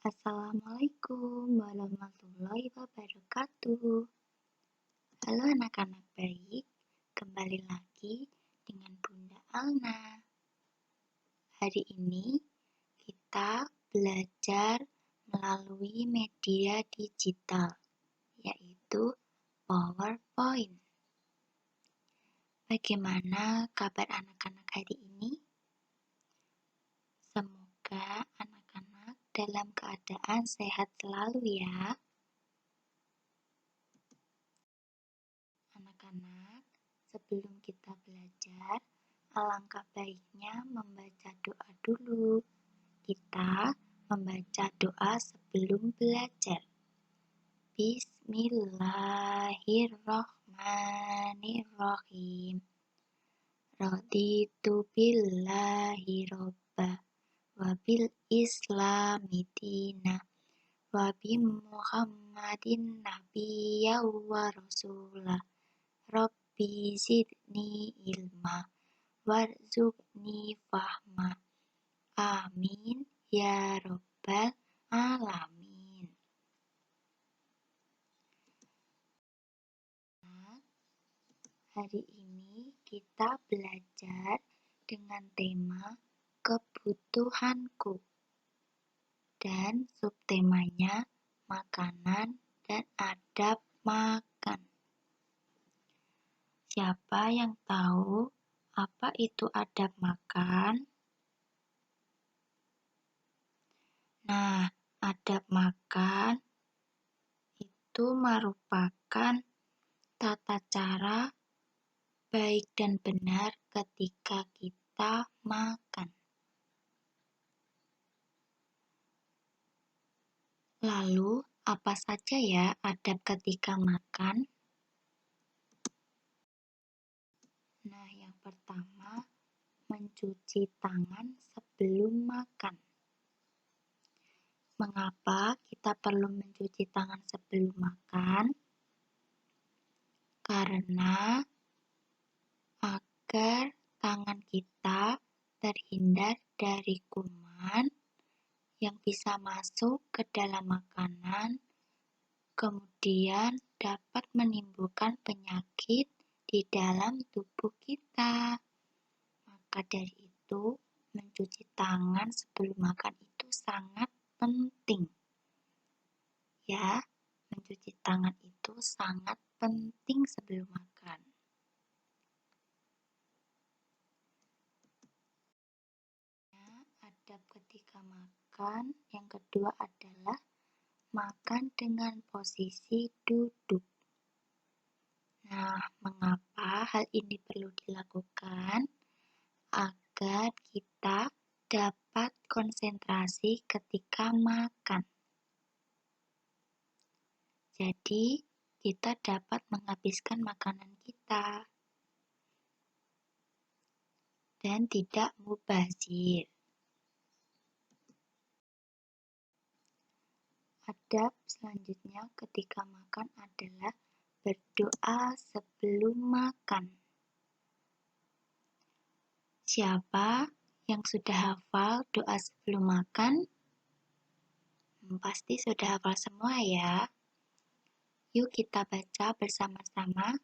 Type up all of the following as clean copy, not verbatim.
Assalamualaikum warahmatullahi wabarakatuh. Halo anak-anak baik, kembali lagi dengan Bunda Alna. Hari ini kita belajar melalui media digital, yaitu PowerPoint. Bagaimana kabar anak-anak hari ini? Semoga anak-anak dalam keadaan sehat selalu ya. Anak-anak, sebelum kita belajar, alangkah baiknya membaca doa dulu. Kita membaca doa sebelum belajar. Bismillahirrahmanirrahim. Raditu billahi robba wa bil islami dina wa bi Muhammadin nabiyya wa rasulah. Rabbi zidni ilma warzuqni fahma. Amin ya rabbal alamin. Hari ini kita belajar dengan tema kebutuhanku dan subtemanya makanan dan adab makan. Siapa yang tahu apa itu adab makan? Nah, adab makan itu merupakan tata cara baik dan benar ketika kita makan. Lalu, apa saja ya adab ketika makan? Nah, yang pertama, mencuci tangan sebelum makan. Mengapa kita perlu mencuci tangan sebelum makan? Karena agar tangan kita terhindar dari kuman yang bisa masuk ke dalam makanan, kemudian dapat menimbulkan penyakit di dalam tubuh kita. Maka dari itu, mencuci tangan sebelum makan itu sangat penting. Ya, mencuci tangan itu sangat penting sebelum makan. Adab ketika makan yang kedua adalah makan dengan posisi duduk. Nah, mengapa hal ini perlu dilakukan? Agar kita dapat konsentrasi ketika makan. Jadi, kita dapat menghabiskan makanan kita dan tidak mubazir. Adab selanjutnya ketika makan adalah berdoa sebelum makan. Siapa yang sudah hafal doa sebelum makan? Pasti sudah hafal semua ya. Yuk kita baca bersama-sama.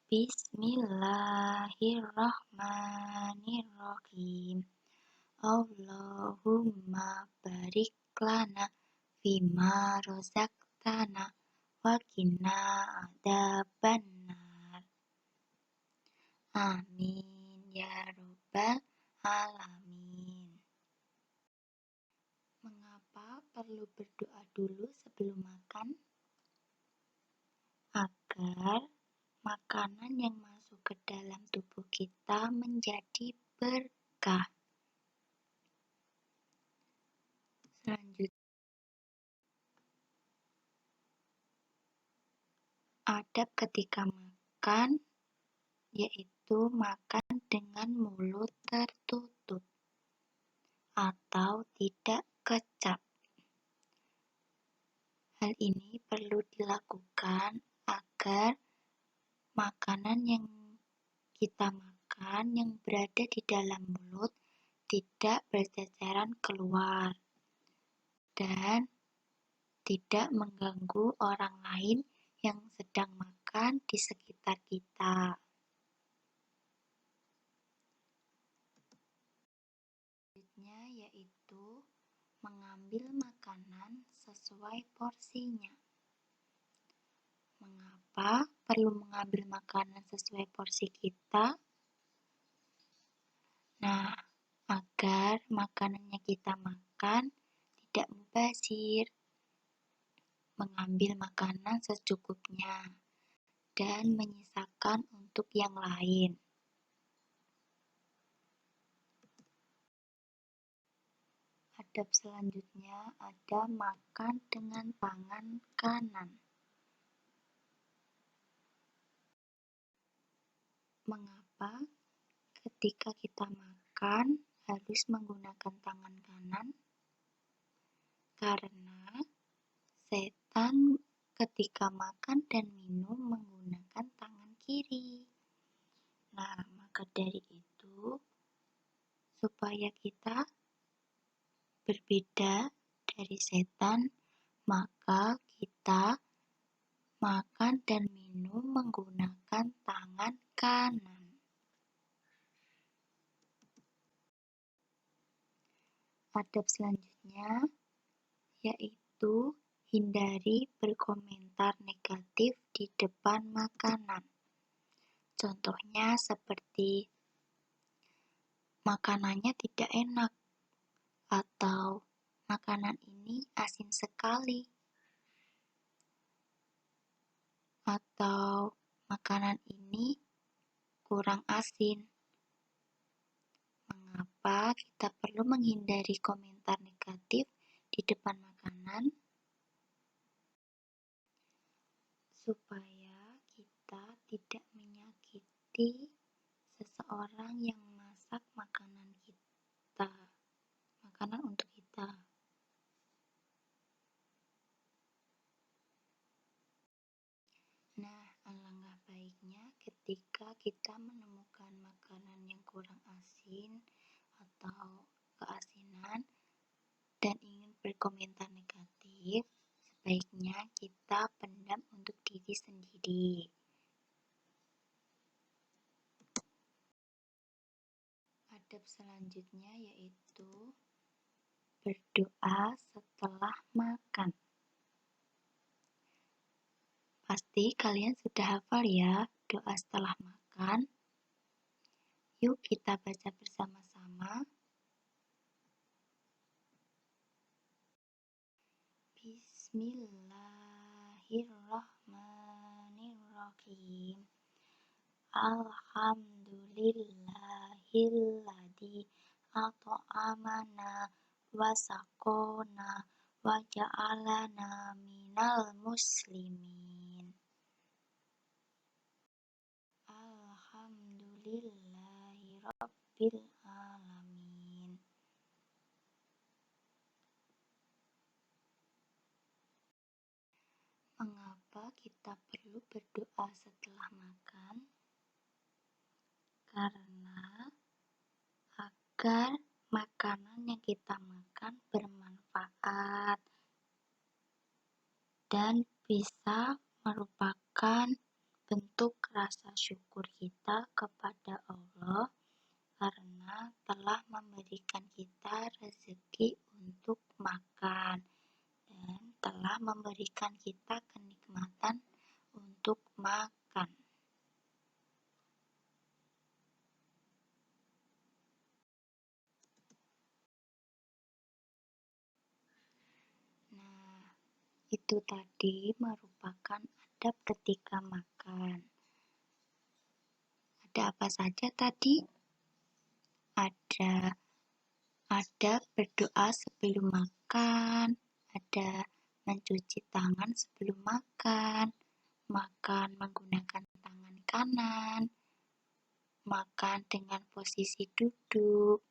Bismillahirrahmanirrahim. Allahumma barik lana fima rozaqtana wa qina adzabannar. Amin ya rabbal alamin. Mengapa perlu berdoa dulu sebelum makan? Agar makanan yang masuk ke dalam tubuh kita menjadi berkah. Selanjutnya, adab ketika makan yaitu makan dengan mulut tertutup atau tidak kecap. Hal ini perlu dilakukan agar makanan yang kita makan yang berada di dalam mulut tidak berceceran keluar. dan tidak mengganggu orang lain yang sedang makan di sekitar kita. Selanjutnya yaitu mengambil makanan sesuai porsinya. Mengapa perlu mengambil makanan sesuai porsi kita? Nah, agar makanannya kita makan tidak mubazir. Mengambil makanan secukupnya dan menyisakan untuk yang lain. Adab selanjutnya ada makan dengan tangan kanan. Mengapa ketika kita makan harus menggunakan tangan kanan? Karena setan ketika makan dan minum menggunakan tangan kiri. Nah, maka dari itu, supaya kita berbeda dari setan, maka kita makan dan minum menggunakan tangan kanan. Adab selanjutnya yaitu hindari berkomentar negatif di depan makanan. Contohnya seperti makanannya tidak enak atau makanan ini asin sekali atau makanan ini kurang asin. Mengapa kita perlu menghindari komentar negatif di depan makanan? Supaya kita tidak menyakiti seseorang yang memasak makanan untuk kita. Nah, alangkah baiknya ketika kita menemukan makanan yang kurang asin atau keasinan dan ingin berkomentar negatif, sebaiknya kita pendam untuk diri sendiri. Adab selanjutnya yaitu berdoa setelah makan. Pasti kalian sudah hafal ya doa setelah makan. Yuk kita baca bersama-sama. Bismillahirrahmanirrahim. Alhamdulillahilladzi at'amana wa saqona wa ja'alana minal muslimin. Alhamdulillahi rabbil alamin. Mengapa kita perlu berdoa setelah makan? Karena agar makanan yang kita makan bermanfaat dan bisa merupakan bentuk rasa syukur kita kepada Allah karena telah memberikan kita rezeki untuk makan dan telah memberikan kita kenikmatan untuk makan. Nah, itu tadi merupakan adab ketika makan. Ada apa saja tadi? Ada berdoa sebelum makan, ada mencuci tangan sebelum makan menggunakan tangan kanan, makan dengan posisi duduk,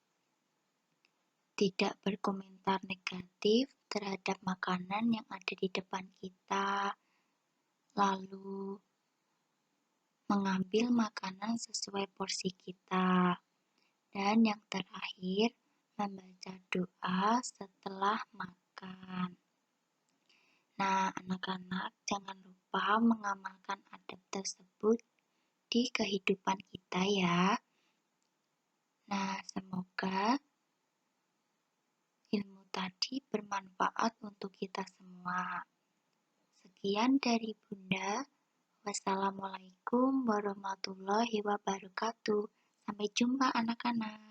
tidak berkomentar negatif terhadap makanan yang ada di depan kita, lalu mengambil makanan sesuai porsi kita. Dan yang terakhir, membaca doa setelah makan. makan. Nah, anak-anak jangan lupa mengamalkan adab tersebut di kehidupan kita ya. Nah, semoga ilmu tadi bermanfaat untuk kita semua. Sekian dari Bunda. Wassalamualaikum warahmatullahi wabarakatuh. Sampai jumpa anak-anak.